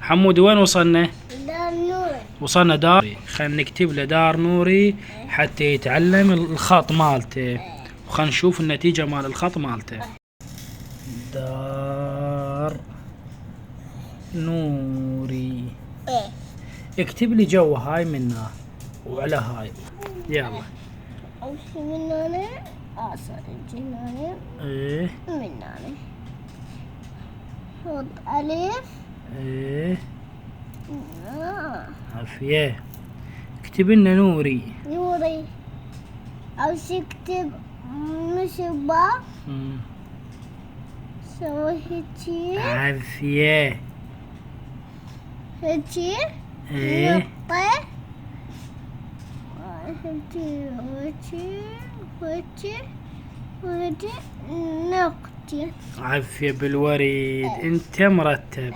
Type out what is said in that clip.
حمودي وين وصلنا؟ دار نوري. وصلنا دار. خلينا نكتب له دار نوري حتى يتعلم الخط مالته، وخلينا نشوف النتيجة مال الخط مالته. دار نوري. ايه اكتب لي جو هاي منها وعلى هاي. يلا. أول شي من هنا أصل الجناني ايه من هنا حط ألف. ايه آه. عافية. اكتب لنا نوري. نوري. أول شي اكتب مشبع. سوي هيجي عافية. هيجي ايه نقطة. هيجي وهيجي وهيجي وهيجي نقطة. عافية بالوريد، انت مرتب.